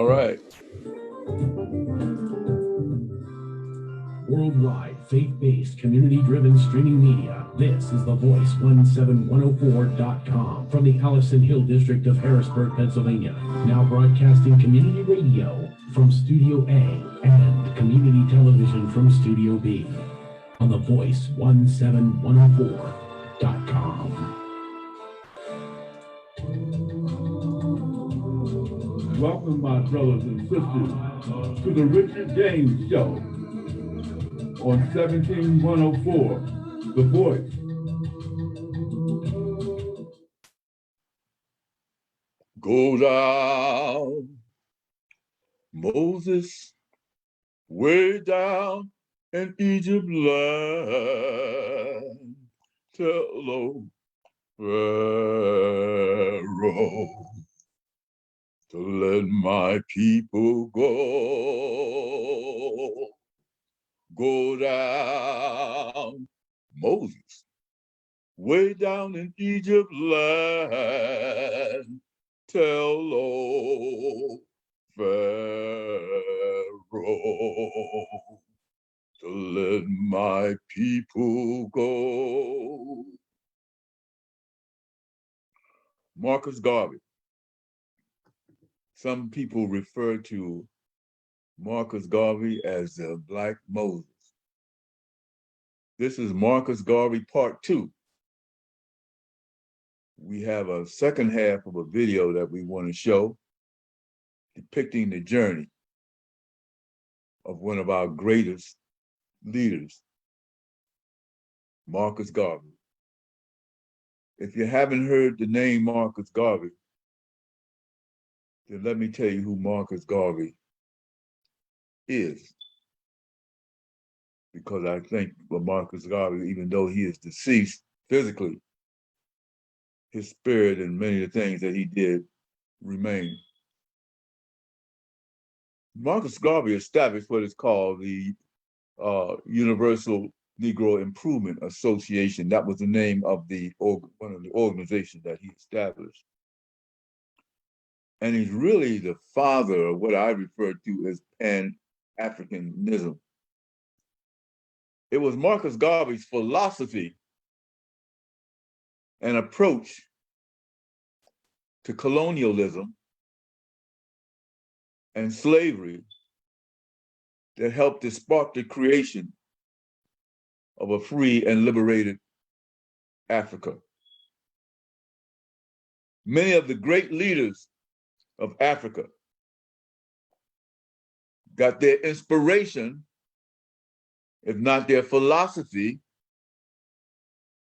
All right. Worldwide, faith-based, community-driven streaming media. This is The Voice 17104.com from the Allison Hill District of Harrisburg, Pennsylvania. Now broadcasting community radio from Studio A and community television from Studio B on The Voice 17104.com. Welcome, my brothers and sisters, to the Richard James Show on 17104, The Voice. Go down, Moses, way down in Egypt land. Tell Pharaoh to let my people go. Go down, Moses, way down in Egypt land. Tell Pharaoh to let my people go. Marcus Garvey. Some people refer to Marcus Garvey as the Black Moses. This is Marcus Garvey Part 2. We have a second half of a video that we want to show depicting the journey of one of our greatest leaders, Marcus Garvey. If you haven't heard the name Marcus Garvey, then let me tell you who Marcus Garvey is. Because I think for Marcus Garvey, even though he is deceased physically, his spirit and many of the things that he did remain. Marcus Garvey established what is called the Universal Negro Improvement Association. That was the name of one of the organizations that he established. And he's really the father of what I refer to as Pan-Africanism. It was Marcus Garvey's philosophy and approach to colonialism and slavery that helped to spark the creation of a free and liberated Africa. Many of the great leaders of Africa got their inspiration, if not their philosophy,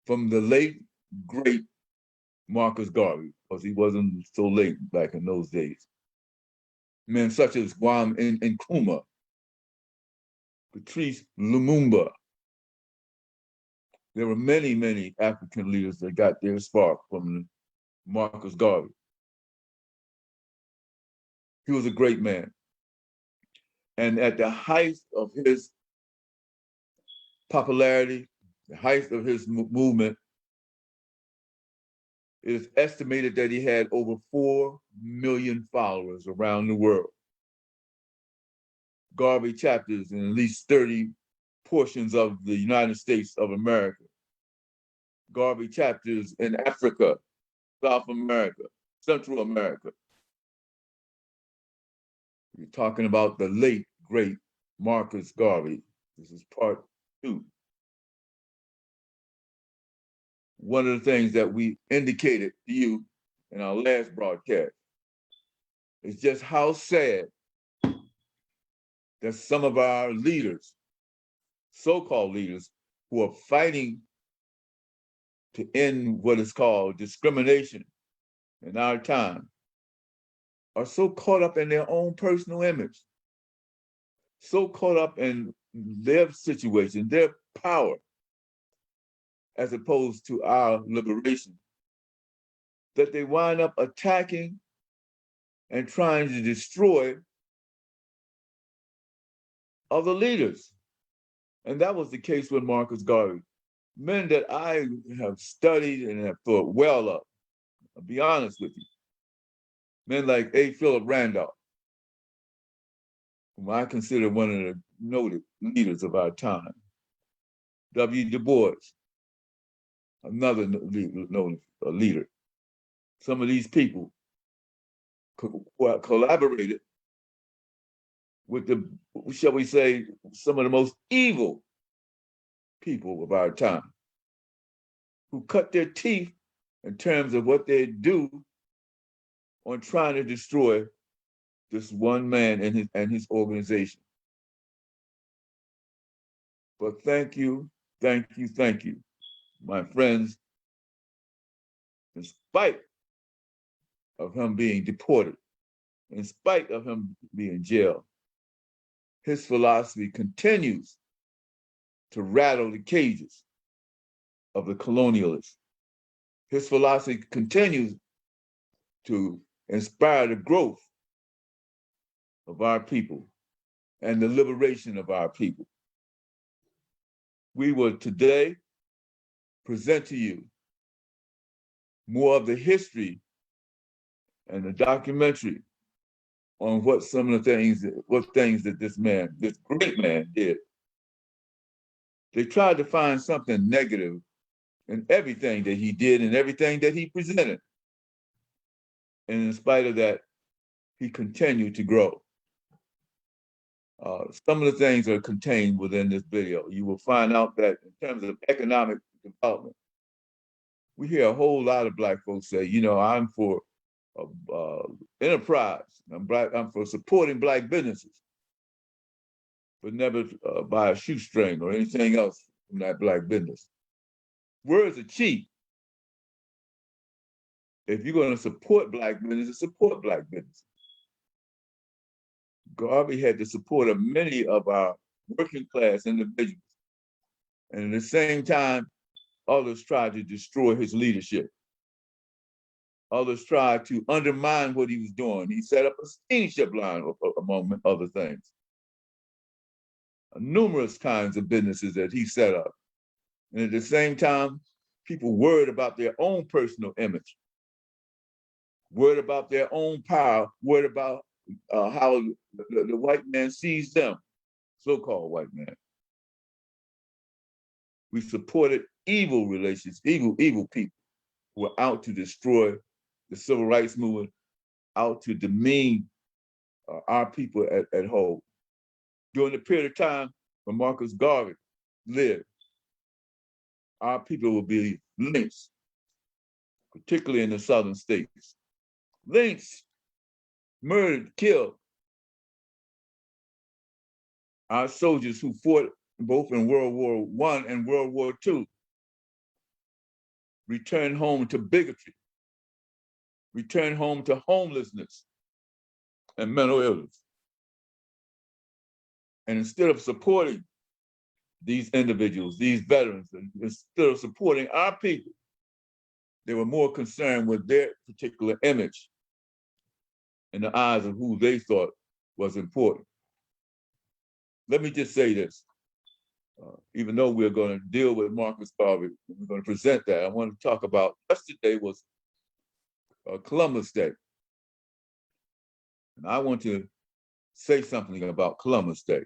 from the late, great Marcus Garvey, because he wasn't so late back in those days. Men such as Kwame Nkrumah, Patrice Lumumba. There were many, many African leaders that got their spark from Marcus Garvey. He was a great man. And at the height of his popularity, the height of his movement, it is estimated that he had over 4 million followers around the world. Garvey chapters in at least 30 portions of the United States of America. Garvey chapters in Africa, South America, Central America. We're talking about the late, great Marcus Garvey. This is part 2. One of the things that we indicated to you in our last broadcast is just how sad that some of our leaders, so-called leaders, who are fighting to end what is called discrimination in our time, are so caught up in their own personal image, so caught up in their situation, their power, as opposed to our liberation, that they wind up attacking and trying to destroy other leaders. And that was the case with Marcus Garvey. Men that I have studied and have thought well of, I'll be honest with you. Men like A. Philip Randolph, whom I consider one of the noted leaders of our time. W. Du Bois, another noted leader. Some of these people collaborated with the, shall we say, some of the most evil people of our time, who cut their teeth in terms of what they do on trying to destroy this one man and his organization. But thank you, my friends, in spite of him being deported, in spite of him being in jail, his philosophy continues to rattle the cages of the colonialists. His philosophy continues to inspire the growth of our people and the liberation of our people. We will today present to you more of the history and the documentary on what some of the things, that this great man did. They tried to find something negative in everything that he did and everything that he presented. And in spite of that, he continued to grow. Some of the things are contained within this video. You will find out that in terms of economic development, we hear a whole lot of Black folks say, you know, I'm for enterprise. I'm for supporting Black businesses, but never buy a shoestring or anything else from that Black business. Words are cheap. If you're going to support Black businesses, support Black businesses. Garvey had the support of many of our working class individuals. And at the same time, others tried to destroy his leadership. Others tried to undermine what he was doing. He set up a steamship line, among other things. Numerous kinds of businesses that he set up. And at the same time, people worried about their own personal image, worried about their own power, worried about how the white man sees them, so-called white man. We supported evil relations, evil people who were out to destroy the civil rights movement, out to demean our people at home. During the period of time when Marcus Garvey lived, our people would be lynched, particularly in the southern states. Lynched, murdered, killed. Our soldiers who fought both in World War I and World War II returned home to bigotry, returned home to homelessness and mental illness. And instead of supporting these individuals, these veterans, and instead of supporting our people, they were more concerned with their particular image in the eyes of who they thought was important. Let me just say this. Even though we're going to deal with Marcus Garvey, we're going to present that. I want to talk about, yesterday was Columbus Day. And I want to say something about Columbus Day.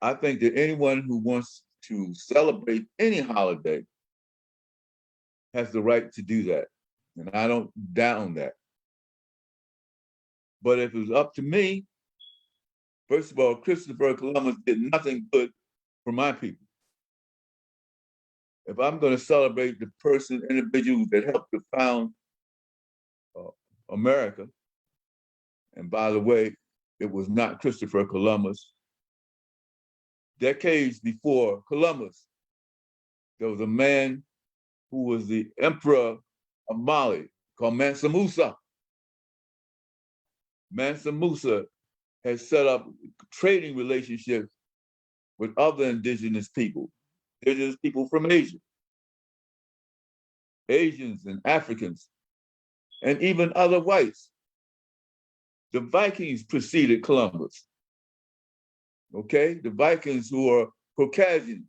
I think that anyone who wants to celebrate any holiday has the right to do that. And I don't down that. But if it was up to me, first of all, Christopher Columbus did nothing good for my people. If I'm going to celebrate the individuals that helped to found America, and by the way, it was not Christopher Columbus. Decades before Columbus, there was a man who was the emperor of Mali called Mansa Musa. Mansa Musa has set up trading relationships with other indigenous people from Asia, Asians and Africans, and even other whites. The Vikings preceded Columbus. Okay, the Vikings, who are Caucasian,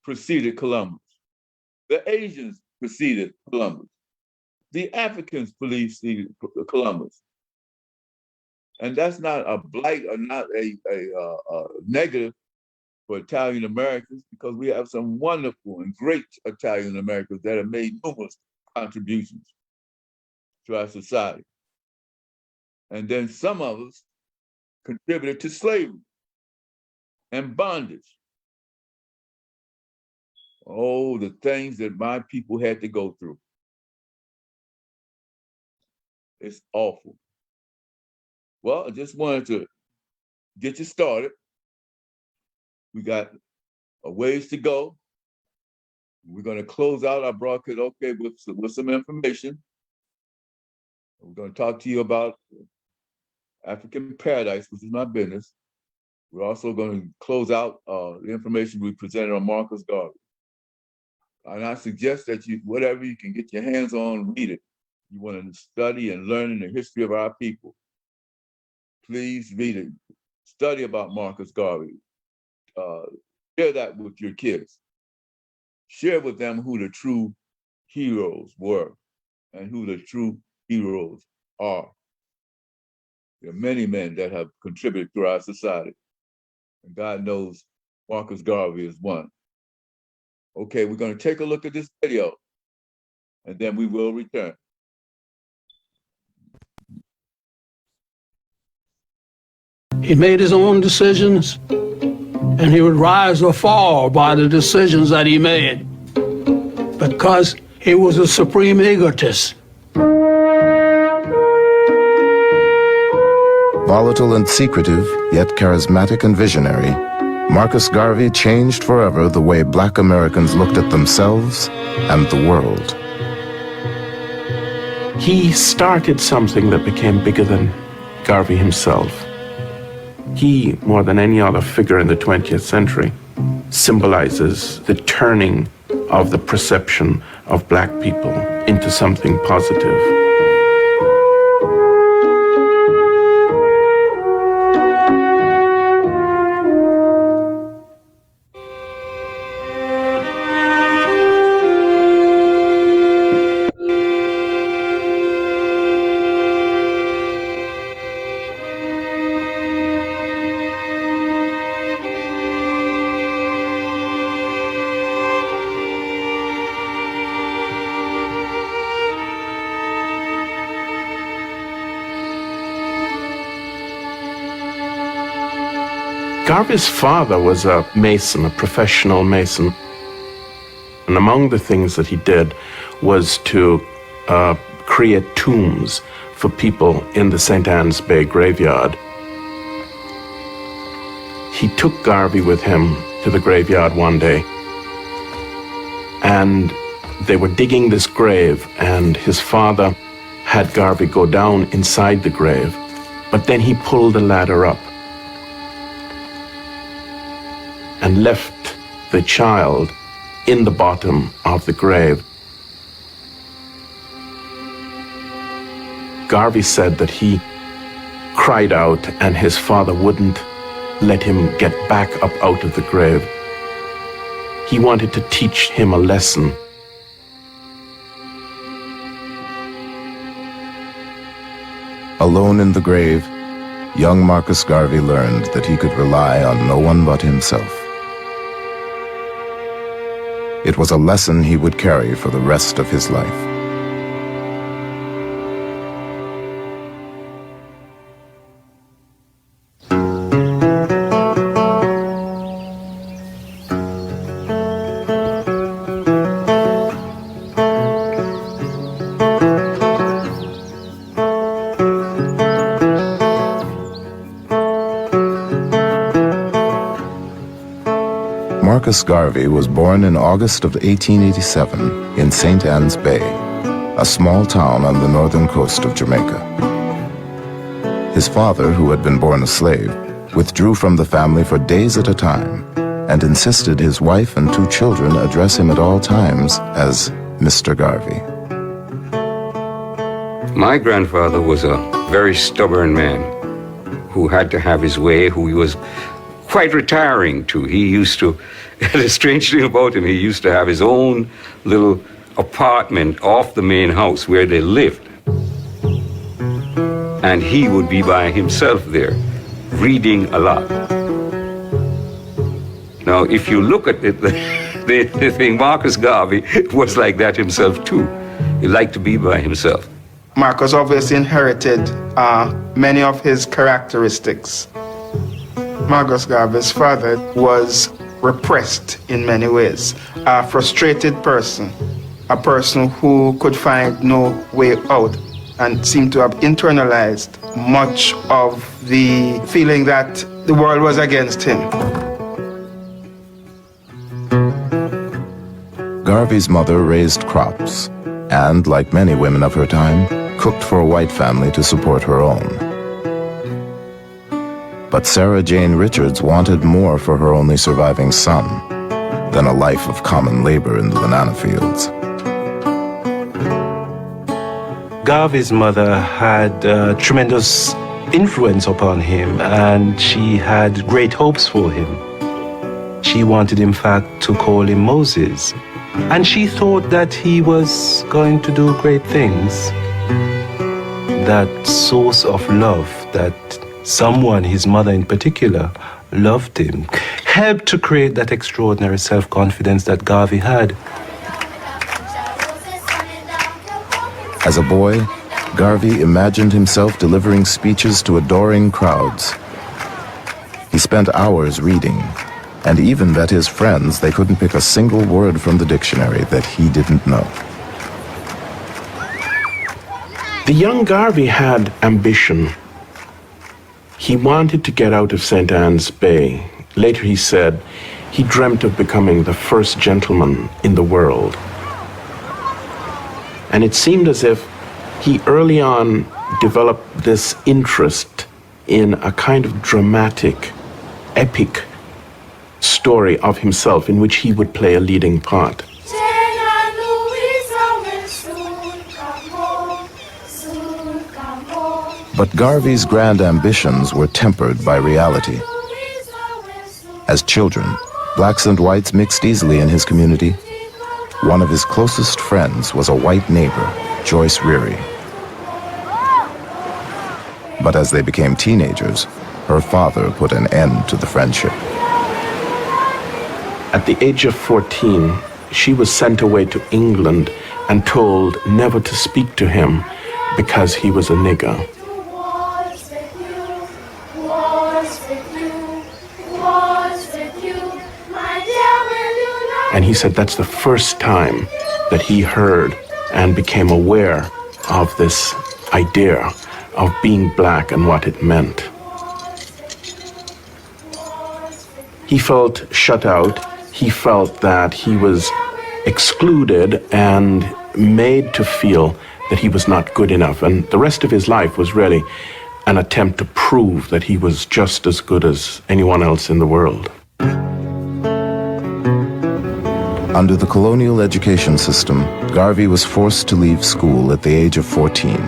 preceded Columbus. The Asians preceded Columbus. The Africans preceded Columbus. And that's not a blight or not a negative for Italian Americans, because we have some wonderful and great Italian Americans that have made numerous contributions to our society. And then some of us contributed to slavery and bondage. Oh, the things that my people had to go through. It's awful. Well, I just wanted to get you started. We got a ways to go. We're going to close out our broadcast, okay, with some information. We're going to talk to you about African Paradise, which is my business. We're also going to close out the information we presented on Marcus Garvey. And I suggest that you, whatever you can get your hands on, read it. You want to study and learn in the history of our people. Please read it. Study about Marcus Garvey. Share that with your kids. Share with them who the true heroes were and who the true heroes are. There are many men that have contributed to our society. And God knows Marcus Garvey is one. Okay, we're going to take a look at this video, and then we will return. He made his own decisions, and he would rise or fall by the decisions that he made, because he was a supreme egotist. Volatile and secretive, yet charismatic and visionary, Marcus Garvey changed forever the way Black Americans looked at themselves and the world. He started something that became bigger than Garvey himself. He, more than any other figure in the 20th century, symbolizes the turning of the perception of Black people into something positive. Garvey's father was a mason, a professional mason. And among the things that he did was to create tombs for people in the St. Anne's Bay graveyard. He took Garvey with him to the graveyard one day, and they were digging this grave, and his father had Garvey go down inside the grave, but then he pulled the ladder up and left the child in the bottom of the grave. Garvey said that he cried out and his father wouldn't let him get back up out of the grave. He wanted to teach him a lesson. Alone in the grave, young Marcus Garvey learned that he could rely on no one but himself. It was a lesson he would carry for the rest of his life. Marcus Garvey was born in August of 1887 in St. Anne's Bay, a small town on the northern coast of Jamaica. His father, who had been born a slave, withdrew from the family for days at a time and insisted his wife and 2 children address him at all times as Mr. Garvey. My grandfather was a very stubborn man who had to have his way, who he was quite retiring to. He used to, the strange thing about him, he used to have his own little apartment off the main house where they lived. and he would be by himself there, reading a lot. Now, if you look at it, the thing, Marcus Garvey was like that himself too. He liked to be by himself. Marcus obviously inherited many of his characteristics. Marcus Garvey's father was repressed in many ways, a frustrated person, a person who could find no way out and seemed to have internalized much of the feeling that the world was against him. Garvey's mother raised crops and, like many women of her time, cooked for a white family to support her own. But Sarah Jane Richards wanted more for her only surviving son than a life of common labor in the banana fields. Garvey's mother had tremendous influence upon him, and she had great hopes for him. She wanted, in fact, to call him Moses, and she thought that he was going to do great things. That source of love, that someone, his mother in particular, loved him, helped to create that extraordinary self-confidence that Garvey had. As a boy, Garvey imagined himself delivering speeches to adoring crowds. He spent hours reading, and even bet his friends they couldn't pick a single word from the dictionary that he didn't know. The young Garvey had ambition. He wanted to get out of St. Anne's Bay. Later he said he dreamt of becoming the first gentleman in the world. And it seemed as if he early on developed this interest in a kind of dramatic, epic story of himself in which he would play a leading part. But Garvey's grand ambitions were tempered by reality. As children, blacks and whites mixed easily in his community. One of his closest friends was a white neighbor, Joyce Reary. But as they became teenagers, her father put an end to the friendship. At the age of 14, she was sent away to England and told never to speak to him because he was a nigger. And he said that's the first time that he heard and became aware of this idea of being black and what it meant. He felt shut out. He felt that he was excluded and made to feel that he was not good enough. And the rest of his life was really an attempt to prove that he was just as good as anyone else in the world. Under the colonial education system, Garvey was forced to leave school at the age of 14.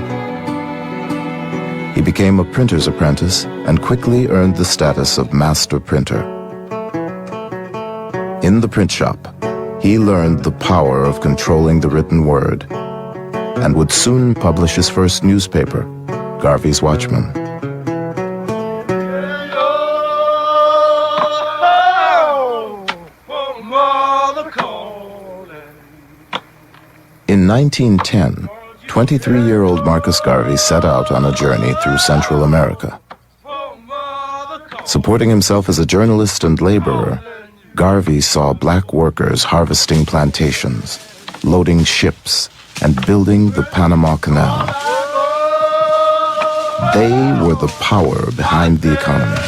He became a printer's apprentice and quickly earned the status of master printer. In the print shop, he learned the power of controlling the written word and would soon publish his first newspaper, Garvey's Watchman. In 1910, 23-year-old Marcus Garvey set out on a journey through Central America. Supporting himself as a journalist and laborer, Garvey saw black workers harvesting plantations, loading ships, and building the Panama Canal. They were the power behind the economy.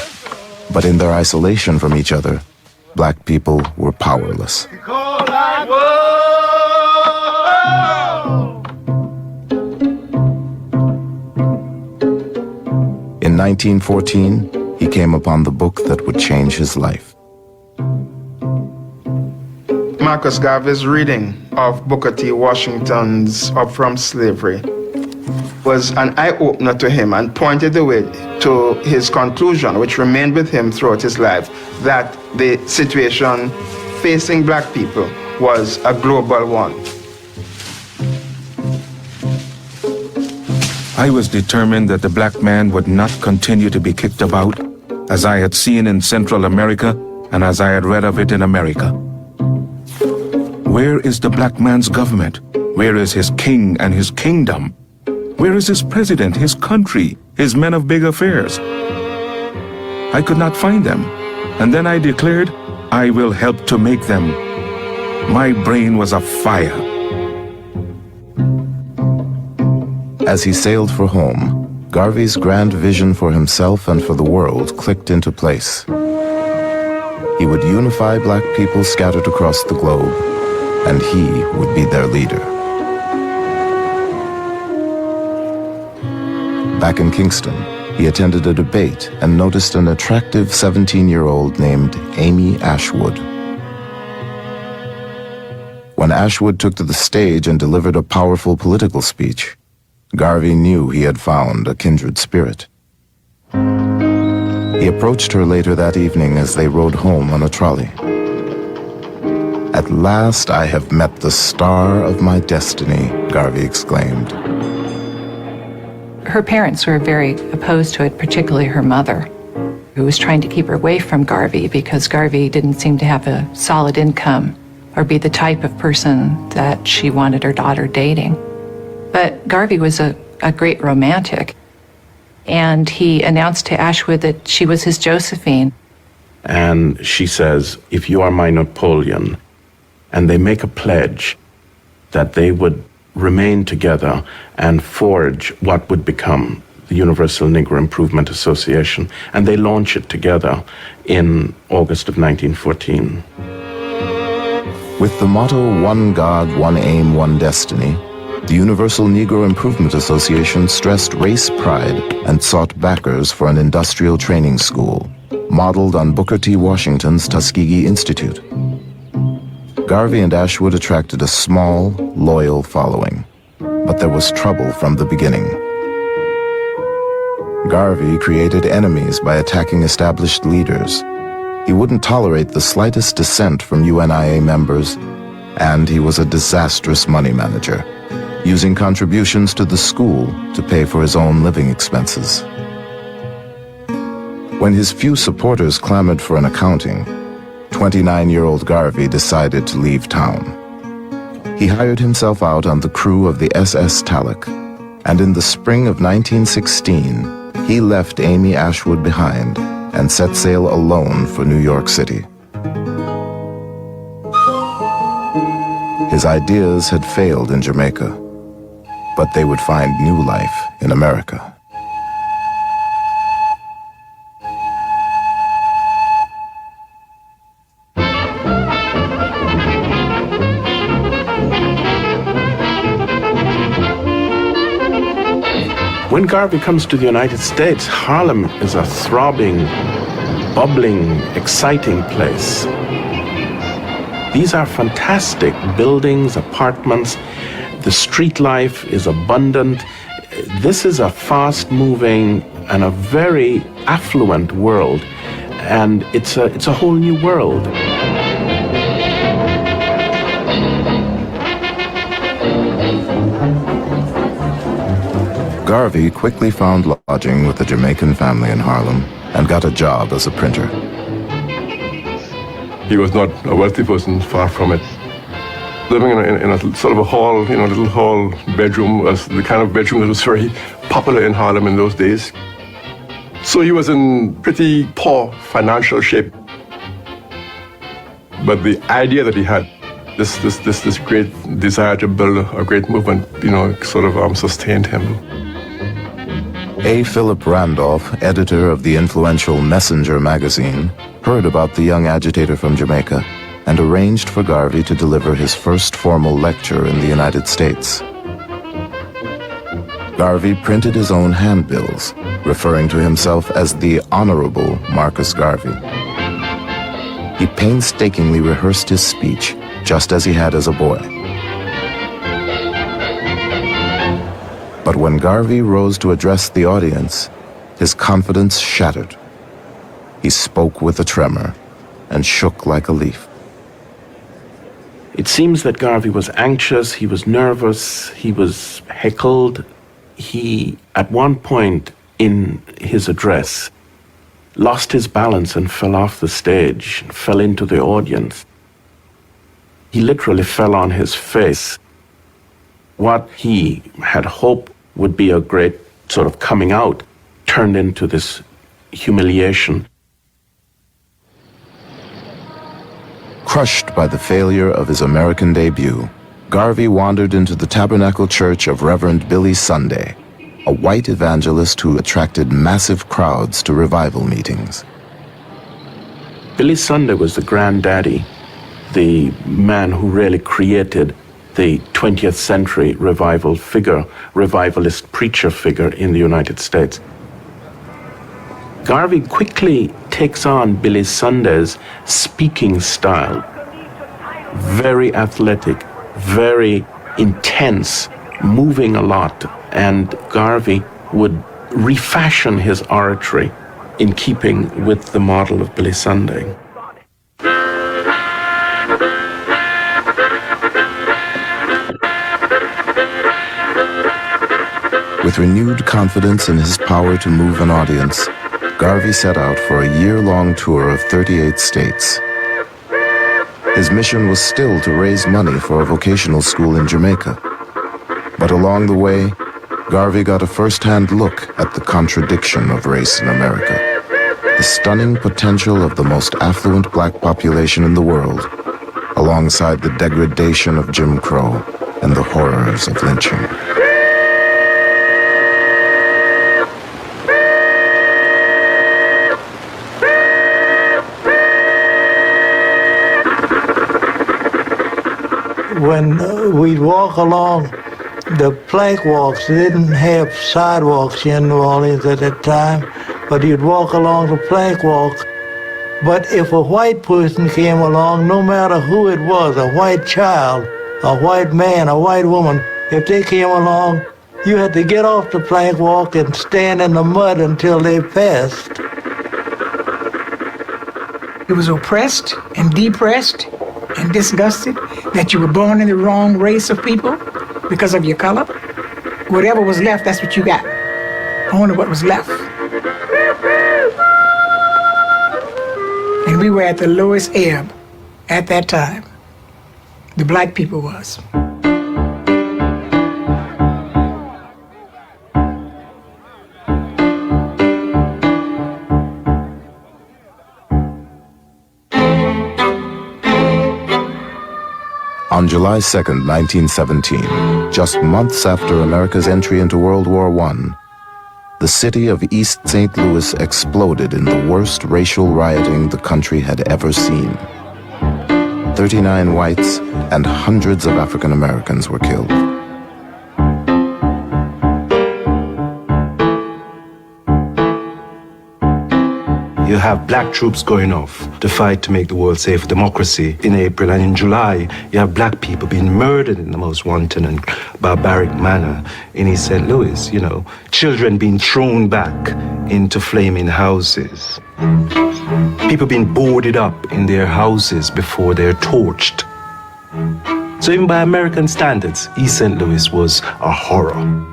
But in their isolation from each other, black people were powerless. In 1914, he came upon the book that would change his life. Marcus Garvey's reading of Booker T. Washington's Up From Slavery was an eye-opener to him and pointed the way to his conclusion, which remained with him throughout his life, that the situation facing black people was a global one. I was determined that the black man would not continue to be kicked about, as I had seen in Central America and as I had read of it in America. Where is the black man's government? Where is his king and his kingdom? Where is his president, his country, his men of big affairs? I could not find them, and then I declared, I will help to make them. My brain was afire. As he sailed for home, Garvey's grand vision for himself and for the world clicked into place. He would unify black people scattered across the globe, and he would be their leader. Back in Kingston, he attended a debate and noticed an attractive 17-year-old named Amy Ashwood. When Ashwood took to the stage and delivered a powerful political speech, Garvey knew he had found a kindred spirit. He approached her later that evening as they rode home on a trolley. "At last I have met the star of my destiny," Garvey exclaimed. Her parents were very opposed to it, particularly her mother, who was trying to keep her away from Garvey because Garvey didn't seem to have a solid income or be the type of person that she wanted her daughter dating. But Garvey was a great romantic, and he announced to Ashwood that she was his Josephine. And she says, if you are my Napoleon, and they make a pledge that they would remain together and forge what would become the Universal Negro Improvement Association, and they launch it together in August of 1914. With the motto, "One God, one aim, one destiny," the Universal Negro Improvement Association stressed race pride and sought backers for an industrial training school, modeled on Booker T. Washington's Tuskegee Institute. Garvey and Ashwood attracted a small, loyal following, but there was trouble from the beginning. Garvey created enemies by attacking established leaders. He wouldn't tolerate the slightest dissent from UNIA members, and he was a disastrous money manager, using contributions to the school to pay for his own living expenses. When his few supporters clamored for an accounting, 29-year-old Garvey decided to leave town. He hired himself out on the crew of the SS Talek, and in the spring of 1916, he left Amy Ashwood behind and set sail alone for New York City. His ideas had failed in Jamaica, but they would find new life in America. When Garvey comes to the United States, Harlem is a throbbing, bubbling, exciting place. These are fantastic buildings, apartments. The street life is abundant. This is a fast-moving and a very affluent world, and it's a whole new world. Garvey quickly found lodging with a Jamaican family in Harlem and got a job as a printer. He was not a wealthy person, far from it. Living in a sort of a hall, little hall bedroom was the kind of bedroom that was very popular in Harlem in those days. So he was in pretty poor financial shape. But the idea that he had, this great desire to build a great movement, sort of sustained him. A. Philip Randolph, editor of the influential Messenger magazine, heard about the young agitator from Jamaica and arranged for Garvey to deliver his first formal lecture in the United States. Garvey printed his own handbills, referring to himself as the Honorable Marcus Garvey. He painstakingly rehearsed his speech, just as he had as a boy. But when Garvey rose to address the audience, his confidence shattered. He spoke with a tremor and shook like a leaf. It seems that Garvey was anxious, he was nervous, he was heckled. he, at one point in his address, lost his balance and fell off the stage, fell into the audience. He literally fell on his face. What he had hoped would be a great sort of coming out turned into this humiliation. Crushed by the failure of his American debut, Garvey wandered into the Tabernacle Church of Reverend Billy Sunday, a white evangelist who attracted massive crowds to revival meetings. Billy Sunday was the granddaddy, the man who really created the 20th century revival figure, revivalist preacher figure in the United States. Garvey quickly takes on Billy Sunday's speaking style. Very athletic, very intense, moving a lot, and Garvey would refashion his oratory in keeping with the model of Billy Sunday. With renewed confidence in his power to move an audience, Garvey set out for a year-long tour of 38 states. His mission was still to raise money for a vocational school in Jamaica. But along the way, Garvey got a first-hand look at the contradiction of race in America, the stunning potential of the most affluent black population in the world, alongside the degradation of Jim Crow and the horrors of lynching. When we'd walk along the plank walks, they didn't have sidewalks in New Orleans at that time, but you'd walk along the plank walk. But if a white person came along, no matter who it was, a white child, a white man, a white woman, if they came along, you had to get off the plank walk and stand in the mud until they passed. He was oppressed and depressed and disgusted that you were born in the wrong race of people because of your color. Whatever was left, that's what you got. Only what was left. And we were at the lowest ebb at that time. The black people was. On July 2nd, 1917, just months after America's entry into World War I, the city of East St. Louis exploded in the worst racial rioting the country had ever seen. 39 whites and hundreds of African Americans were killed. You have black troops going off to fight to make the world safe for democracy in April, and in July, you have black people being murdered in the most wanton and barbaric manner in East St. Louis, children being thrown back into flaming houses, people being boarded up in their houses before they're torched. So even by American standards, East St. Louis was a horror.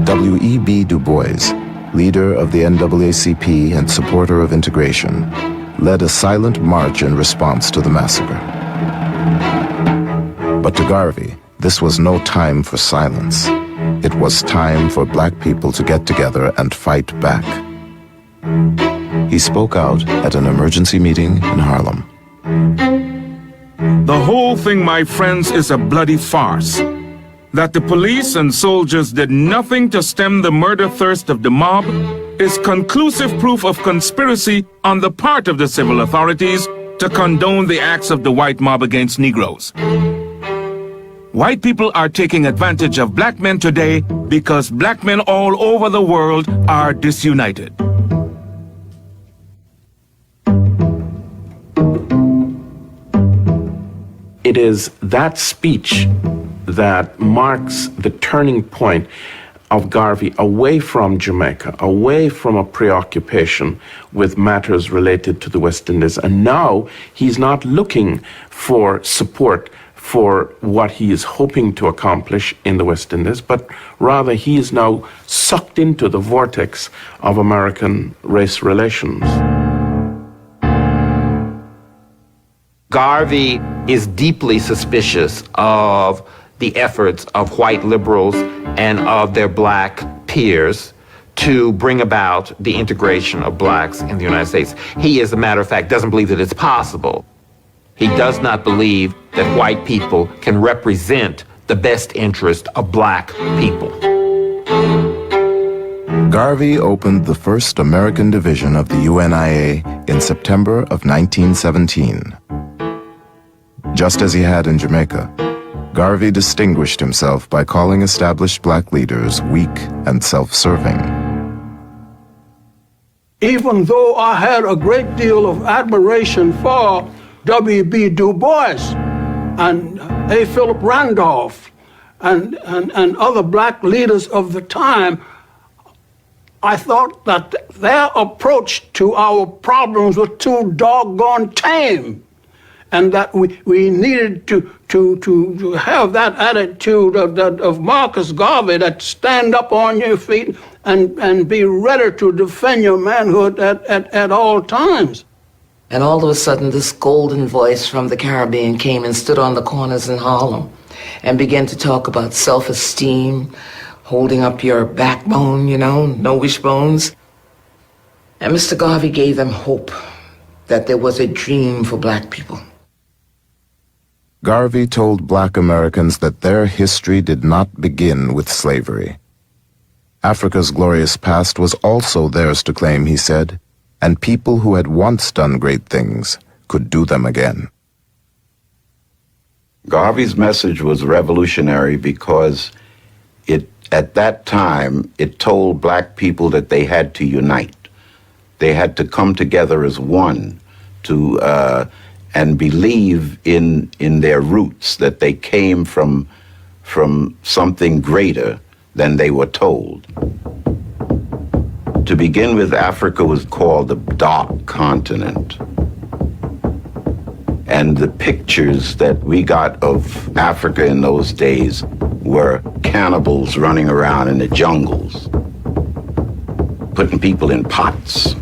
W.E.B. Du Bois, leader of the NAACP and supporter of integration, led a silent march in response to the massacre. But to Garvey, this was no time for silence. It was time for black people to get together and fight back. He spoke out at an emergency meeting in Harlem. The whole thing, my friends, is a bloody farce. That the police and soldiers did nothing to stem the murder thirst of the mob is conclusive proof of conspiracy on the part of the civil authorities to condone the acts of the white mob against Negroes. White people are taking advantage of black men today because black men all over the world are disunited. It is that speech that marks the turning point of Garvey away from Jamaica, away from a preoccupation with matters related to the West Indies. And now he's not looking for support for what he is hoping to accomplish in the West Indies, but rather he is now sucked into the vortex of American race relations. Garvey is deeply suspicious of the efforts of white liberals and of their black peers to bring about the integration of blacks in the United States. He, as a matter of fact, doesn't believe that it's possible. He does not believe that white people can represent the best interest of black people. Garvey opened the first American division of the UNIA in September of 1917. Just as he had in Jamaica, Garvey distinguished himself by calling established black leaders weak and self-serving. Even though I had a great deal of admiration for W.B. Du Bois and A. Philip Randolph and other black leaders of the time, I thought that their approach to our problems was too doggone tame, and that we needed to have that attitude of Marcus Garvey, that stand up on your feet and be ready to defend your manhood at all times. And all of a sudden, this golden voice from the Caribbean came and stood on the corners in Harlem and began to talk about self-esteem, holding up your backbone, no wishbones. And Mr. Garvey gave them hope that there was a dream for black people. Garvey told black Americans that their history did not begin with slavery. Africa's glorious past was also theirs to claim, he said, and people who had once done great things could do them again. Garvey's message was revolutionary because at that time, it told black people that they had to unite. They had to come together as one and believe in their roots, that they came from something greater than they were told. To begin with, Africa was called the Dark Continent. And the pictures that we got of Africa in those days were cannibals running around in the jungles, putting people in pots.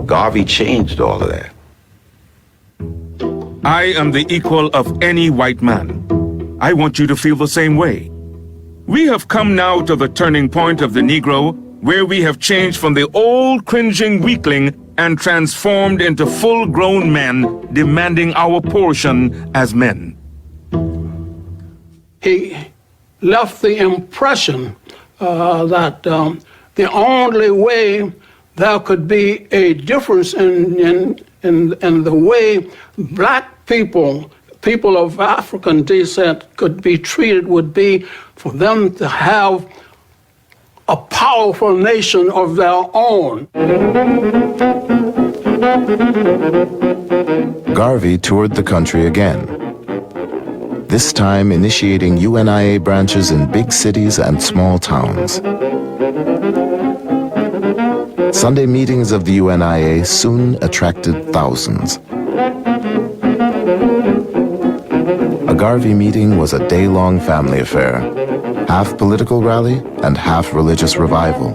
Garvey changed all of that. I am the equal of any white man. I want you to feel the same way. We have come now to the turning point of the Negro, where we have changed from the old cringing weakling and transformed into full-grown men demanding our portion as men. He left the impression that the only way there could be a difference in the way black people of African descent could be treated would be for them to have a powerful nation of their own. Garvey toured the country again, this time initiating UNIA branches in big cities and small towns. Sunday meetings of the UNIA soon attracted thousands. A Garvey meeting was a day-long family affair, half political rally and half religious revival.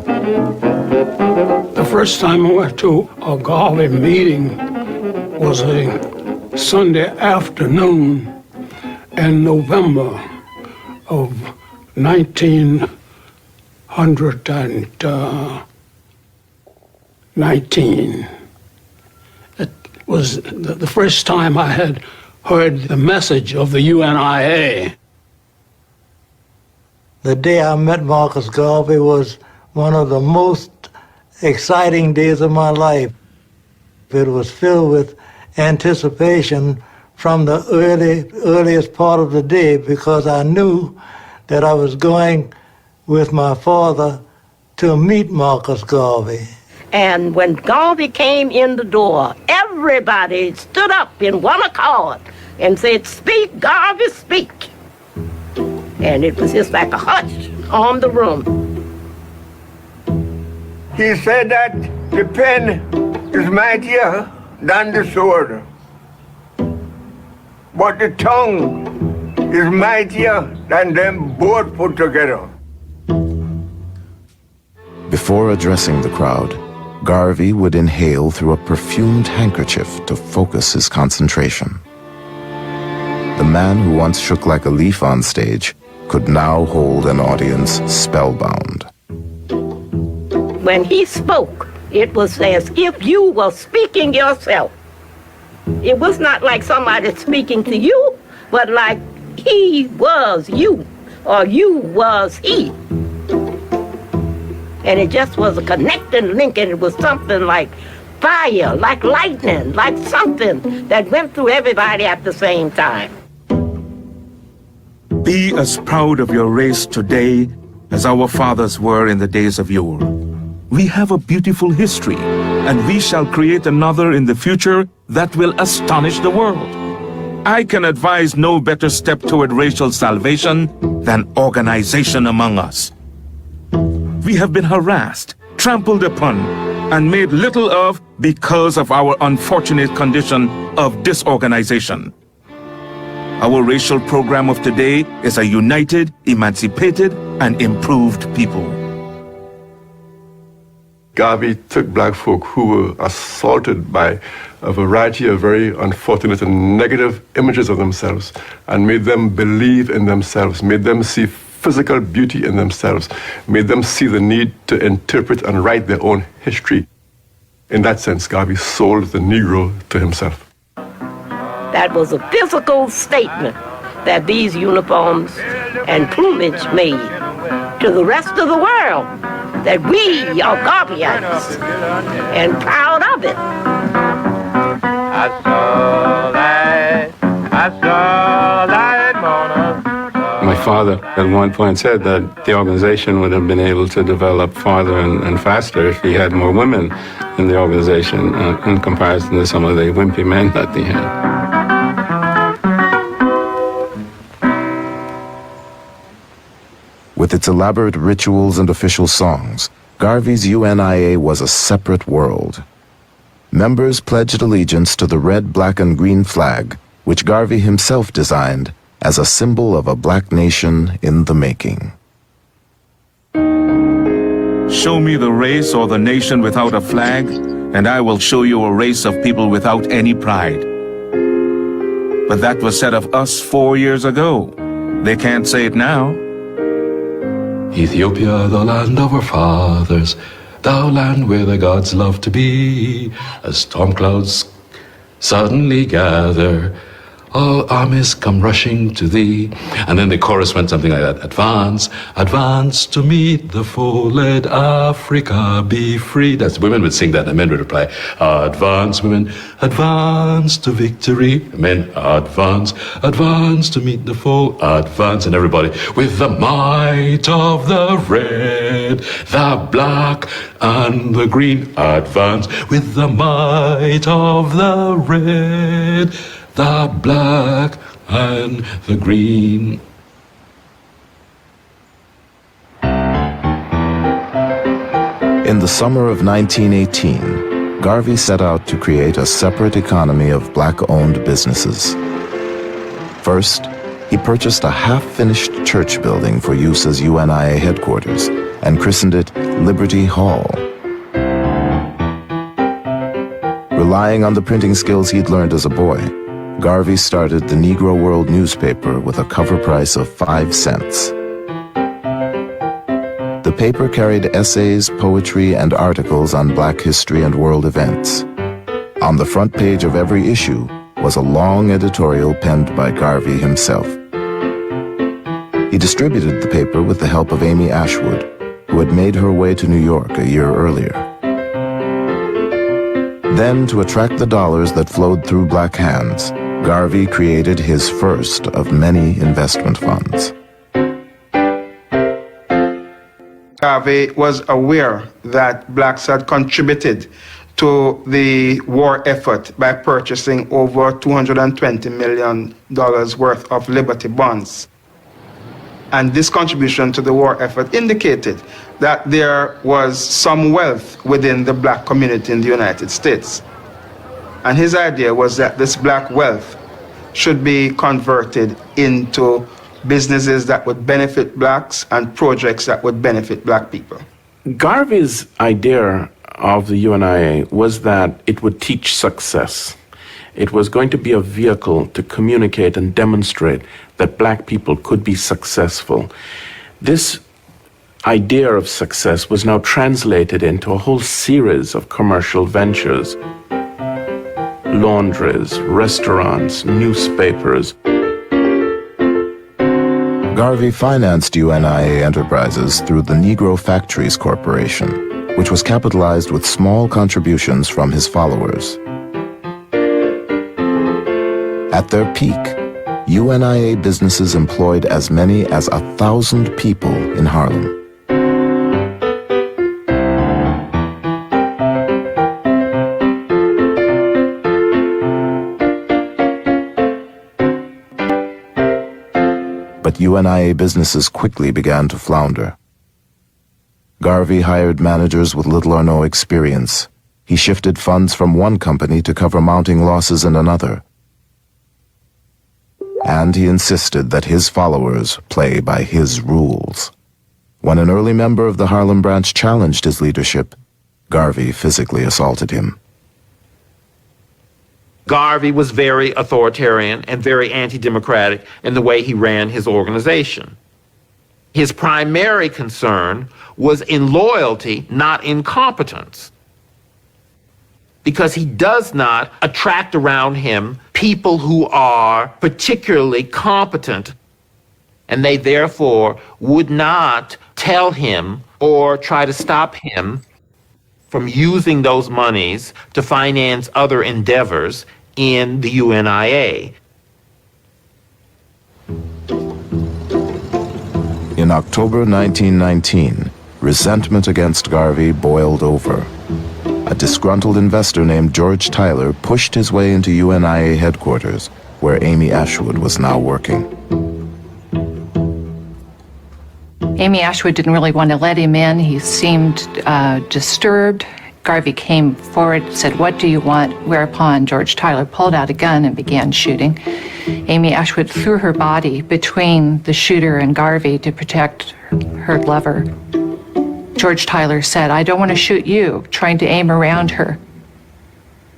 The first time I went to a Garvey meeting was a Sunday afternoon in November of 1919. It was the first time I had heard the message of the UNIA. The day I met Marcus Garvey was one of the most exciting days of my life. It was filled with anticipation from the earliest part of the day, because I knew that I was going with my father to meet Marcus Garvey. And when Garvey came in the door, everybody stood up in one accord and said, "Speak, Garvey, speak." And it was just like a hush on the room. He said that the pen is mightier than the sword, but the tongue is mightier than them both put together. Before addressing the crowd, Garvey would inhale through a perfumed handkerchief to focus his concentration. The man who once shook like a leaf on stage could now hold an audience spellbound. When he spoke, it was as if you were speaking yourself. It was not like somebody speaking to you, but like he was you, or you was he. And it just was a connecting link, and it was something like fire, like lightning, like something that went through everybody at the same time. Be as proud of your race today as our fathers were in the days of yore. We have a beautiful history, and we shall create another in the future that will astonish the world. I can advise no better step toward racial salvation than organization among us. We have been harassed, trampled upon, and made little of because of our unfortunate condition of disorganization. Our racial program of today is a united, emancipated, and improved people. Garvey took black folk who were assaulted by a variety of very unfortunate and negative images of themselves and made them believe in themselves, made them see physical beauty in themselves, made them see the need to interpret and write their own history. In that sense, Garvey sold the Negro to himself. That was a physical statement that these uniforms and plumage made to the rest of the world, that we are Garveyites and proud of it. I saw that morning. My father at one point said that the organization would have been able to develop farther and faster if he had more women in the organization in comparison to some of the wimpy men that he had. With its elaborate rituals and official songs, Garvey's UNIA was a separate world. Members pledged allegiance to the red, black, and green flag, which Garvey himself designed as a symbol of a black nation in the making. Show me the race or the nation without a flag, and I will show you a race of people without any pride. But that was said of us 4 years ago. They can't say it now. Ethiopia, the land of our fathers, thou land where the gods love to be, as storm clouds suddenly gather, all armies come rushing to thee. And then the chorus went something like that. Advance, advance to meet the foe, let Africa be free. That's, women would sing that, and men would reply, advance, women, advance to victory. Men, advance, advance to meet the foe, advance. And everybody, with the might of the red, the black, and the green, advance. With the might of the red, the black and the green. In the summer of 1918, Garvey set out to create a separate economy of black-owned businesses. First, he purchased a half-finished church building for use as UNIA headquarters and christened it Liberty Hall. Relying on the printing skills he'd learned as a boy, Garvey started the Negro World newspaper with a cover price of 5 cents. The paper carried essays, poetry, and articles on black history and world events. On the front page of every issue was a long editorial penned by Garvey himself. He distributed the paper with the help of Amy Ashwood, who had made her way to New York a year earlier. Then, to attract the dollars that flowed through black hands, Garvey created his first of many investment funds. Garvey was aware that blacks had contributed to the war effort by purchasing over $220 million worth of Liberty bonds. And this contribution to the war effort indicated that there was some wealth within the black community in the United States. And his idea was that this black wealth should be converted into businesses that would benefit blacks and projects that would benefit black people. Garvey's idea of the UNIA was that it would teach success. It was going to be a vehicle to communicate and demonstrate that black people could be successful. This idea of success was now translated into a whole series of commercial ventures: laundries, restaurants, newspapers. Garvey financed UNIA enterprises through the Negro Factories Corporation, which was capitalized with small contributions from his followers. At their peak, UNIA businesses employed as many as 1,000 people in Harlem. But UNIA businesses quickly began to flounder. Garvey hired managers with little or no experience. He shifted funds from one company to cover mounting losses in another. And he insisted that his followers play by his rules. When an early member of the Harlem branch challenged his leadership, Garvey physically assaulted him. Garvey was very authoritarian and very anti-democratic in the way he ran his organization. His primary concern was in loyalty, not in competence, because he does not attract around him people who are particularly competent, and they therefore would not tell him or try to stop him from using those monies to finance other endeavors in the UNIA. In October 1919, resentment against Garvey boiled over. A disgruntled investor named George Tyler pushed his way into UNIA headquarters, where Amy Ashwood was now working. Amy Ashwood didn't really want to let him in. He seemed disturbed. Garvey came forward, said, "What do you want?" Whereupon George Tyler pulled out a gun and began shooting. Amy Ashwood threw her body between the shooter and Garvey to protect her lover. George Tyler said, "I don't want to shoot you," trying to aim around her.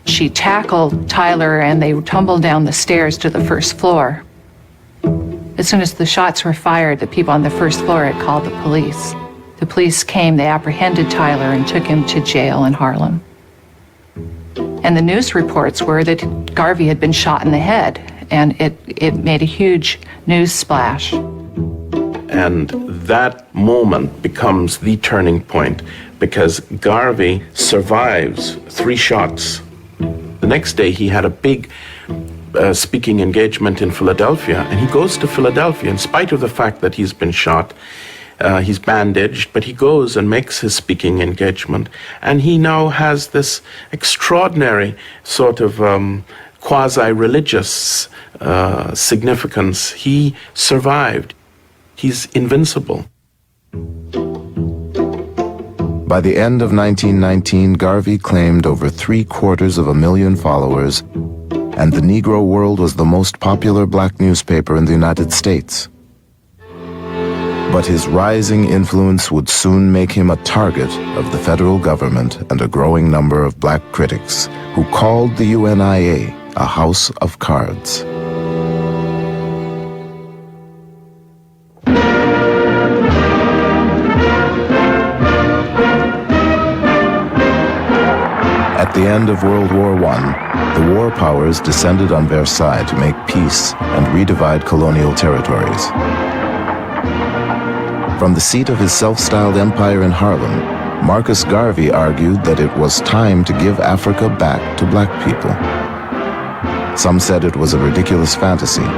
She tackled Tyler and they tumbled down the stairs to the first floor. As soon as the shots were fired, the people on the first floor had called the police. The police came, they apprehended Tyler and took him to jail in Harlem. And the news reports were that Garvey had been shot in the head, and it made a huge news splash. And that moment becomes the turning point, because Garvey survives 3 shots. The next day he had a big speaking engagement in Philadelphia, and he goes to Philadelphia in spite of the fact that he's been shot. He's bandaged, but he goes and makes his speaking engagement, and he now has this extraordinary sort of quasi-religious significance. He survived. He's invincible. By the end of 1919, Garvey claimed over 750,000 followers, and the Negro World was the most popular black newspaper in the United States. But his rising influence would soon make him a target of the federal government and a growing number of black critics who called the UNIA a house of cards. At the end of World War I, the war powers descended on Versailles to make peace and redivide colonial territories. From the seat of his self-styled empire in Harlem, Marcus Garvey argued that it was time to give Africa back to black people. Some said it was a ridiculous fantasy,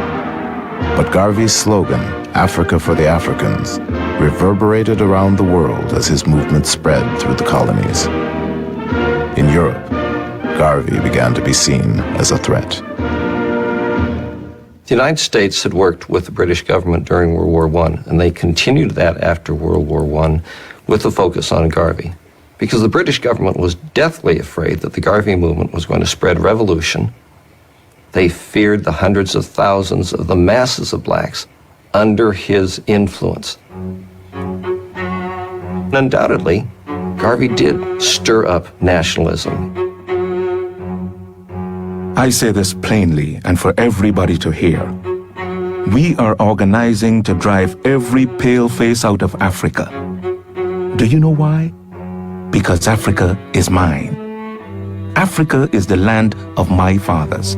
but Garvey's slogan, "Africa for the Africans," reverberated around the world as his movement spread through the colonies. In Europe, Garvey began to be seen as a threat. The United States had worked with the British government during World War I, and they continued that after World War I with a focus on Garvey, because the British government was deathly afraid that the Garvey movement was going to spread revolution. They feared the hundreds of thousands of the masses of blacks under his influence. Undoubtedly, Garvey did stir up nationalism. I say this plainly and for everybody to hear. We are organizing to drive every pale face out of Africa. Do you know why? Because Africa is mine. Africa is the land of my fathers.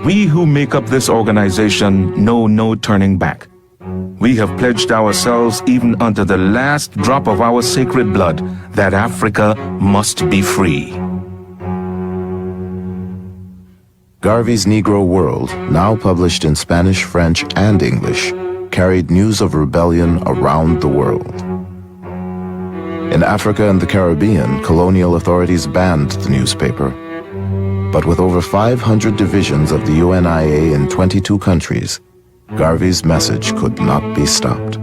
We who make up this organization know no turning back. We have pledged ourselves even unto the last drop of our sacred blood that Africa must be free. Garvey's Negro World, now published in Spanish, French, and English, carried news of rebellion around the world. In Africa and the Caribbean, colonial authorities banned the newspaper. But with over 500 divisions of the UNIA in 22 countries, Garvey's message could not be stopped.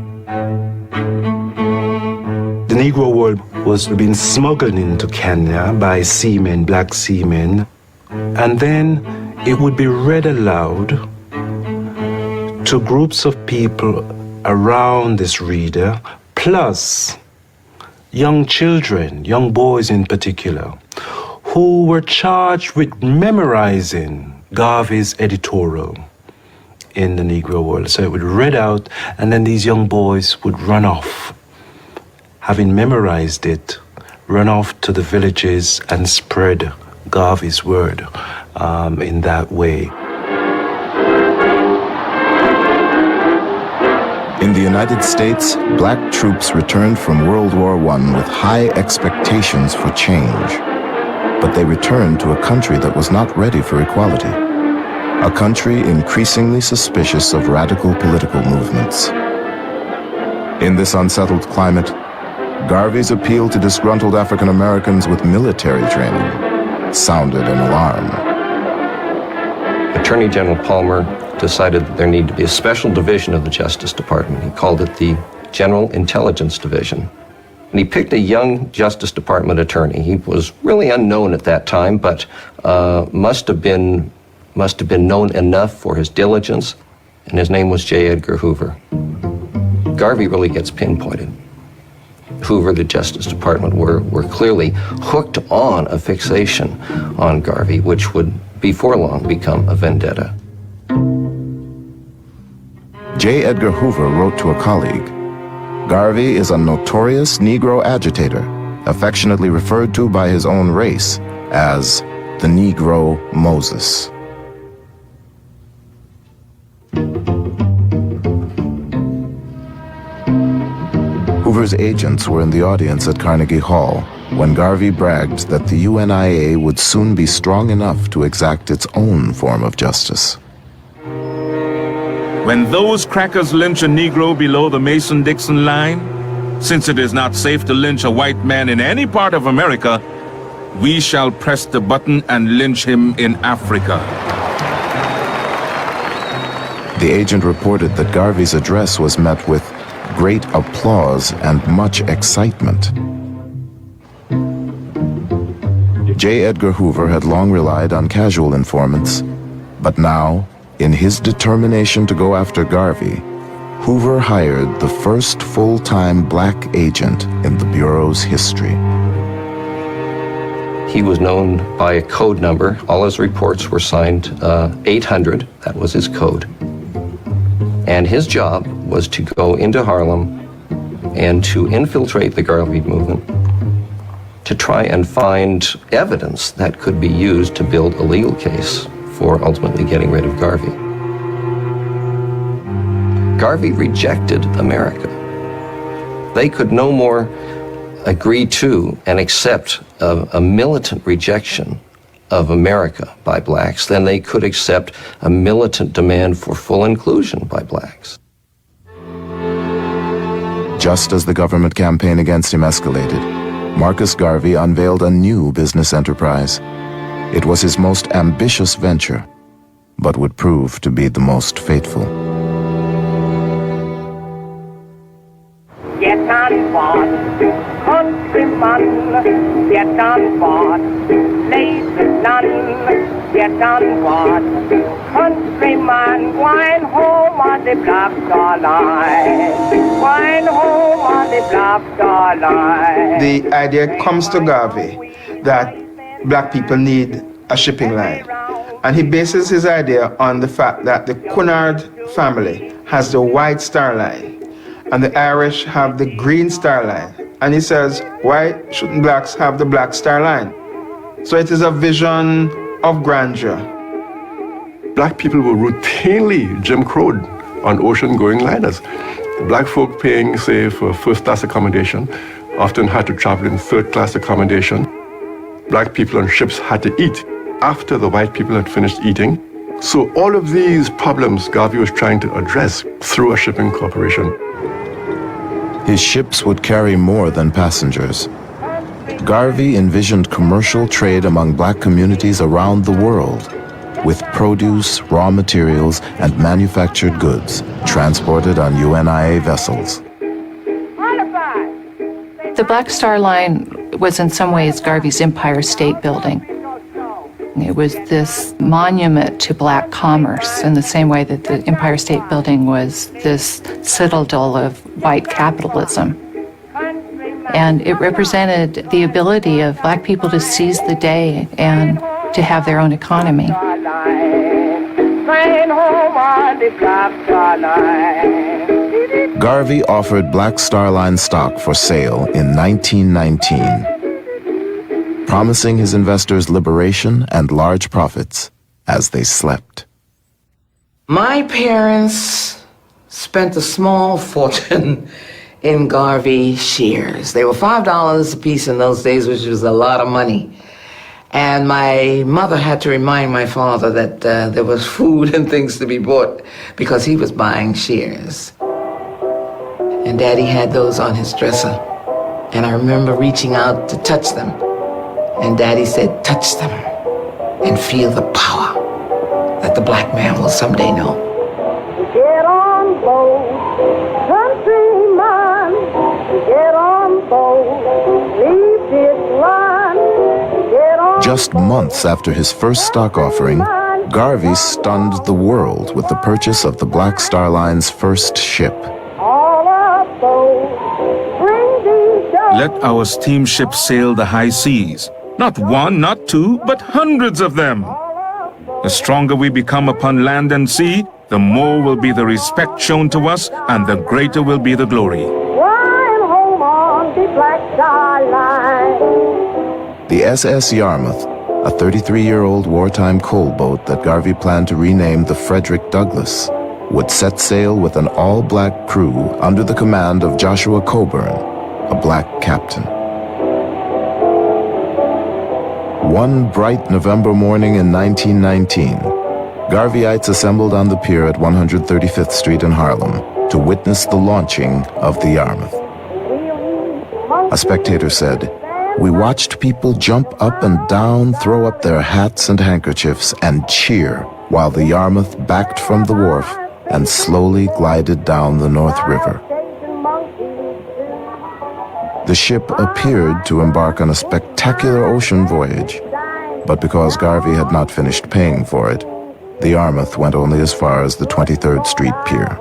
The Negro World was being smuggled into Kenya by seamen, black seamen, and then it would be read aloud to groups of people around this reader, plus young children, young boys in particular, who were charged with memorizing Garvey's editorial in the Negro World. So it would read out, and then these young boys would run off, having memorized it, run off to the villages and spread Garvey's word in that way. In the United States, black troops returned from World War I with high expectations for change. But they returned to a country that was not ready for equality, a country increasingly suspicious of radical political movements. In this unsettled climate, Garvey's appeal to disgruntled African Americans with military training sounded an alarm. Attorney General Palmer decided that there needed to be a special division of the Justice Department. He called it the General Intelligence Division. And he picked a young Justice Department attorney. He was really unknown at that time, but must have been known enough for his diligence, and his name was J. Edgar Hoover. Garvey really gets pinpointed. Hoover, the Justice Department, were clearly hooked on a fixation on Garvey, which would before long become a vendetta. J. Edgar Hoover wrote to a colleague, "Garvey is a notorious Negro agitator, affectionately referred to by his own race as the Negro Moses." Hoover's agents were in the audience at Carnegie Hall when Garvey bragged that the UNIA would soon be strong enough to exact its own form of justice. When those crackers lynch a Negro below the Mason-Dixon line, since it is not safe to lynch a white man in any part of America, we shall press the button and lynch him in Africa. The agent reported that Garvey's address was met with great applause and much excitement. J. Edgar Hoover had long relied on casual informants, but now, in his determination to go after Garvey, Hoover hired the first full-time black agent in the Bureau's history. He was known by a code number. All his reports were signed 800, that was his code. And his job was to go into Harlem and to infiltrate the Garvey movement, to try and find evidence that could be used to build a legal case for ultimately getting rid of Garvey. Garvey rejected America. They could no more agree to and accept a militant rejection of America by blacks than they could accept a militant demand for full inclusion by blacks. Just as the government campaign against him escalated, Marcus Garvey unveiled a new business enterprise. It was his most ambitious venture, but would prove to be the most fateful. Get on board, countryman, get on board, lazy none, get on board, countryman, wine home on the Black Star Line, wine home on the Black Star Line. The idea comes to Garvey that black people need a shipping line. And he bases his idea on the fact that the Cunard family has the White Star Line and the Irish have the Green Star Line. And he says, why shouldn't blacks have the Black Star Line? So it is a vision of grandeur. Black people were routinely Jim Crowed on ocean-going liners. Black folk paying, say, for first-class accommodation often had to travel in third-class accommodation. Black people on ships had to eat after the white people had finished eating. So all of these problems Garvey was trying to address through a shipping corporation. His ships would carry more than passengers. Garvey envisioned commercial trade among black communities around the world, with produce, raw materials, and manufactured goods transported on UNIA vessels. The Black Star Line was in some ways Garvey's Empire State Building. It was this monument to black commerce in the same way that the Empire State Building was this citadel of white capitalism. And it represented the ability of black people to seize the day and to have their own economy. Garvey offered Black Star Line stock for sale in 1919. Promising his investors liberation and large profits as they slept. My parents spent a small fortune in Garvey shares. They were $5 a piece in those days, which was a lot of money. And my mother had to remind my father that there was food and things to be bought because he was buying shares. And Daddy had those on his dresser. And I remember reaching out to touch them. And Daddy said, touch them and feel the power that the black man will someday know. Get on board, countryman, get on board, leave this land, get on. Just months after his first stock offering, Garvey stunned the world with the purchase of the Black Star Line's first ship. Let our steamship sail the high seas. Not one, not two, but hundreds of them. The stronger we become upon land and sea, the more will be the respect shown to us, and the greater will be the glory. The SS Yarmouth, a 33-year-old wartime coal boat that Garvey planned to rename the Frederick Douglass, would set sail with an all-black crew under the command of Joshua Coburn, a black captain. One bright November morning in 1919, Garveyites assembled on the pier at 135th Street in Harlem to witness the launching of the Yarmouth. A spectator said, "We watched people jump up and down, throw up their hats and handkerchiefs, and cheer while the Yarmouth backed from the wharf and slowly glided down the North River." The ship appeared to embark on a spectacular ocean voyage, but because Garvey had not finished paying for it, the Yarmouth went only as far as the 23rd Street Pier.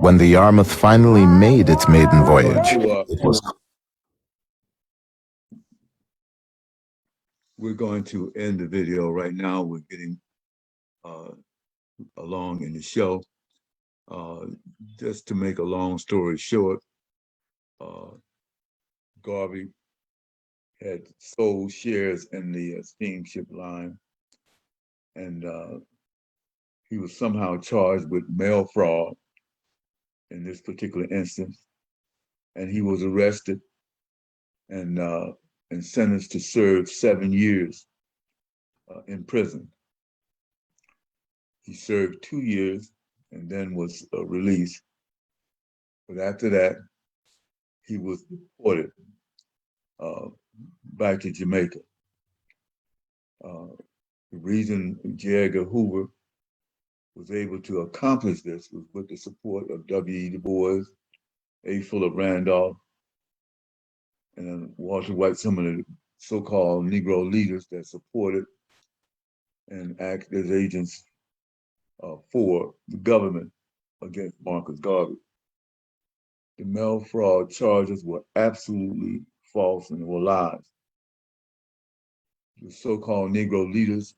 When the Yarmouth finally made its maiden voyage, it was... We're going to end the video right now. We're getting along in the show. Just to make a long story short, Garvey had sold shares in the steamship line, and he was somehow charged with mail fraud in this particular instance, and he was arrested and sentenced to serve 7 years in prison. He served 2 years and then was released. But after that, he was deported back to Jamaica. The reason J. Edgar Hoover was able to accomplish this was with the support of W.E. Du Bois, A. Philip Randolph, and Walter White, some of the so-called Negro leaders that supported and acted as agents for the government against Marcus Garvey. The mail fraud charges were absolutely false and were lies. The so-called Negro leaders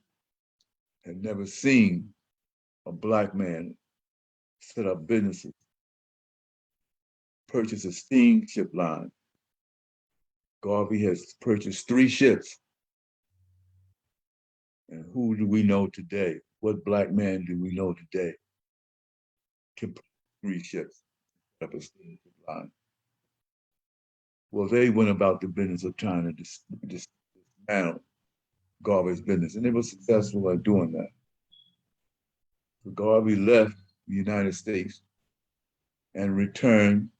had never seen a black man set up businesses, purchase a steamship line. Garvey has purchased 3 ships. And who do we know today? What black man do we know today can purchase 3 ships, set up a steamship line? Well, they went about the business of trying to dismantle Garvey's business, and they were successful at doing that. So Garvey left the United States and returned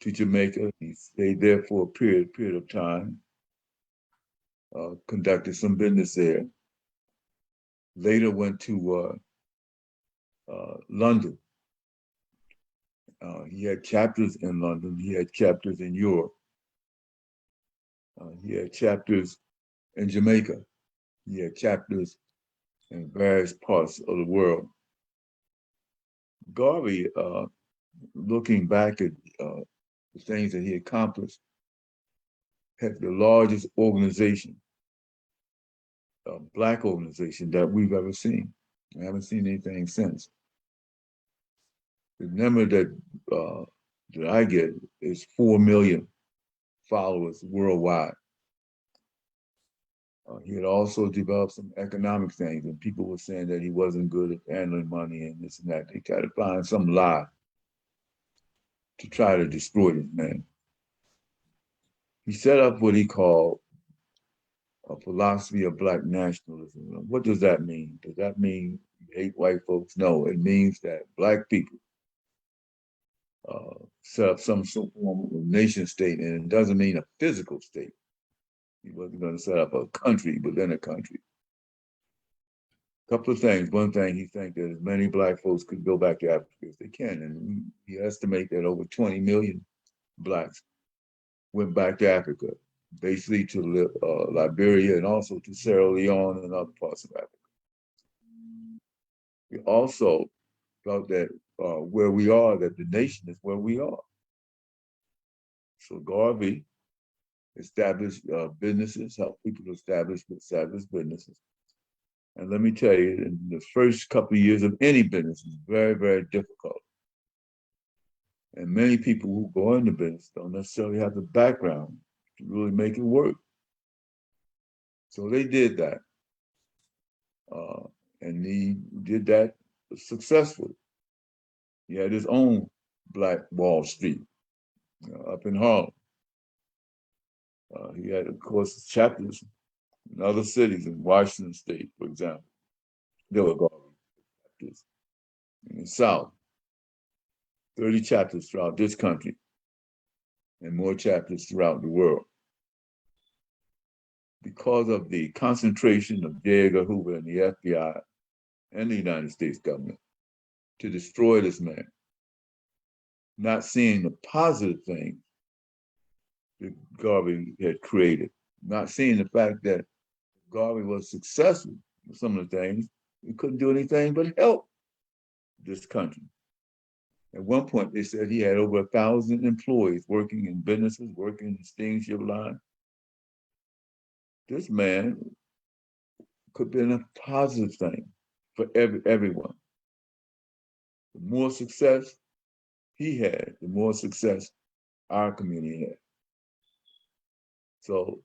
to Jamaica. He stayed there for a period of time, conducted some business there. Later went to London. He had chapters in London. He had chapters in Europe. He had chapters in Jamaica. He had chapters in various parts of the world. Garvey, looking back at the things that he accomplished, had the largest organization, black organization that we've ever seen. I haven't seen anything since. The number that I get is 4 million followers worldwide. He had also developed some economic things, and people were saying that he wasn't good at handling money and this and that. They tried to find some lie to try to destroy this man. He set up what he called a philosophy of black nationalism. What does that mean? Does that mean you hate white folks? No, it means that black people set up some form of nation state, and it doesn't mean a physical state. He wasn't going to set up a country within a country. A couple of things. One thing, he thinks that as many black folks could go back to Africa as they can, and he estimates that over 20 million blacks went back to Africa, basically to Liberia and also to Sierra Leone and other parts of Africa. We also felt that where we are, that the nation is where we are. So Garvey established businesses, helped people to establish businesses. And let me tell you, in the first couple of years of any business is very, very difficult. And many people who go into business don't necessarily have the background to really make it work. So they did that. And he did that successfully. He had his own Black Wall Street up in Harlem. He had, of course, chapters in other cities, in Washington State, for example. There were Garvey chapters in the South. 30 chapters throughout this country, and more chapters throughout the world. Because of the concentration of J. Edgar Hoover and the FBI and the United States government to destroy this man, not seeing the positive things that Garvey had created, not seeing the fact that Garvey was successful with some of the things, he couldn't do anything but help this country. At one point, they said he had over 1,000 employees working in businesses, working in the steamship line. This man could be a positive thing for everyone. The more success he had, the more success our community had. So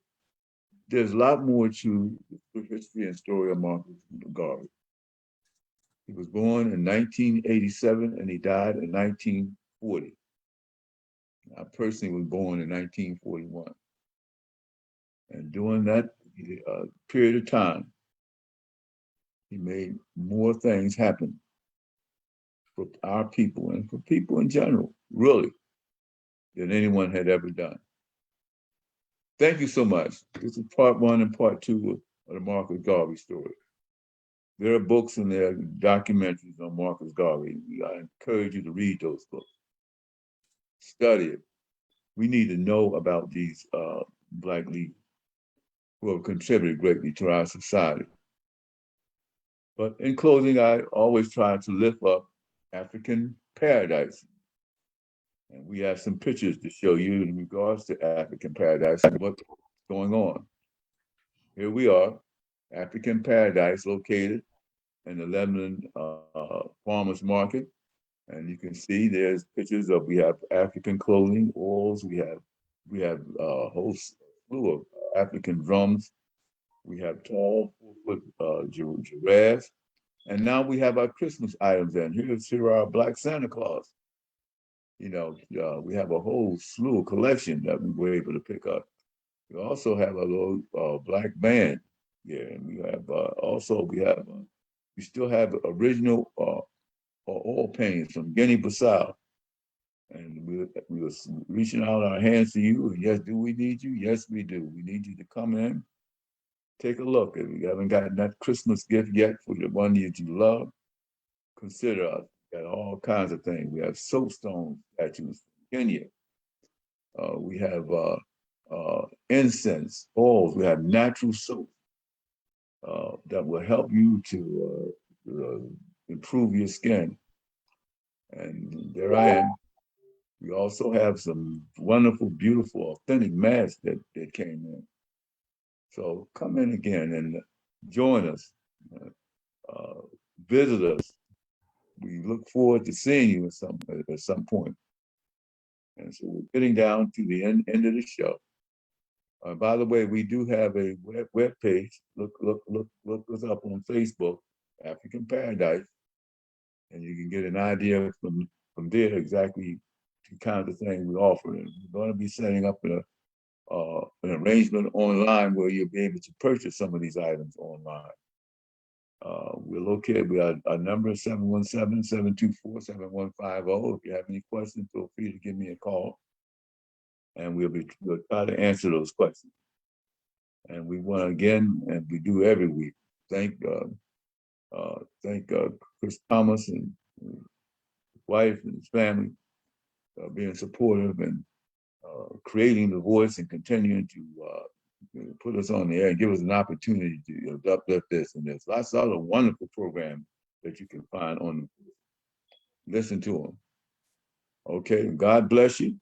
there's a lot more to the history and story of Marcus Garvey. He was born in 1987 and he died in 1940. I personally was born in 1941. And during that period of time, he made more things happen for our people and for people in general, really, than anyone had ever done. Thank you so much. This is part 1 and part 2 of the Marcus Garvey story. There are books and there are documentaries on Marcus Garvey. I encourage you to read those books. Study it. We need to know about these Black leaders who have contributed greatly to our society. But in closing, I always try to lift up African paradise. And we have some pictures to show you in regards to African paradise and what's going on. Here we are, African paradise located in the Lebanon Farmers Market. And you can see there's pictures of, we have African clothing, oils, we have a whole slew of African drums. We have tall 4-foot giraffes. And now we have our Christmas items in. Here are our Black Santa Claus. You know, we have a whole slew of collection that we were able to pick up. We also have a little black band here. And we have we still have original oil paintings from Guinea-Bissau. And we were reaching out our hands to you. And yes, do we need you? Yes, we do. We need you to come in, take a look. If you haven't gotten that Christmas gift yet for the one that you love, consider us. We got all kinds of things. We have soapstone statues from Kenya. We have incense, oils. We have natural soap that will help you to improve your skin. And there I am. We also have some wonderful, beautiful, authentic masks that came in. So come in again and join us, visit us. We look forward to seeing you at some point. And so we're getting down to the end of the show. By the way, we do have a web page. Look us up on Facebook, African Paradise, and you can get an idea from there exactly the kinds of things we offer. And we're going to be setting up an arrangement online where you'll be able to purchase some of these items online. We're located, we are our number 717-724-7150. If you have any questions, feel free to give me a call. And we'll try to answer those questions. And we want to, again, and we do every week, thank Chris Thomas and his wife and his family being supportive and creating the voice and continuing to put us on the air and give us an opportunity to uplift this and this. Lots of other wonderful programs that you can find on them. Listen to them. Okay, God bless you.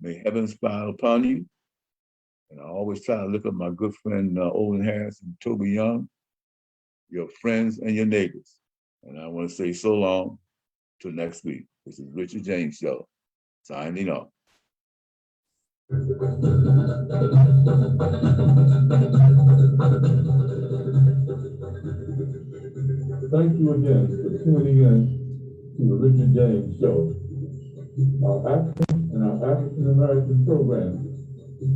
May heaven smile upon you. And I always try to lift up my good friend Olin Harris and Toby Young, your friends and your neighbors. And I want to say so long till next week. This is Richard James Show, signing off. Thank you again for tuning in to the Richard James Show. Our African and our African American programs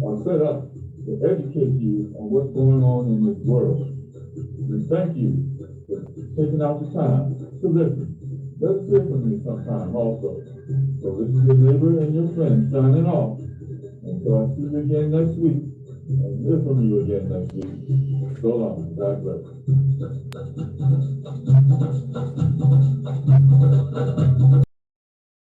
are set up to educate you on what's going on in this world. And thank you for taking out the time to listen. Let's hear from you sometime also. So this is your neighbor and your friend signing off. And so I'll see you again next week and hear from you again next week. So long. God bless.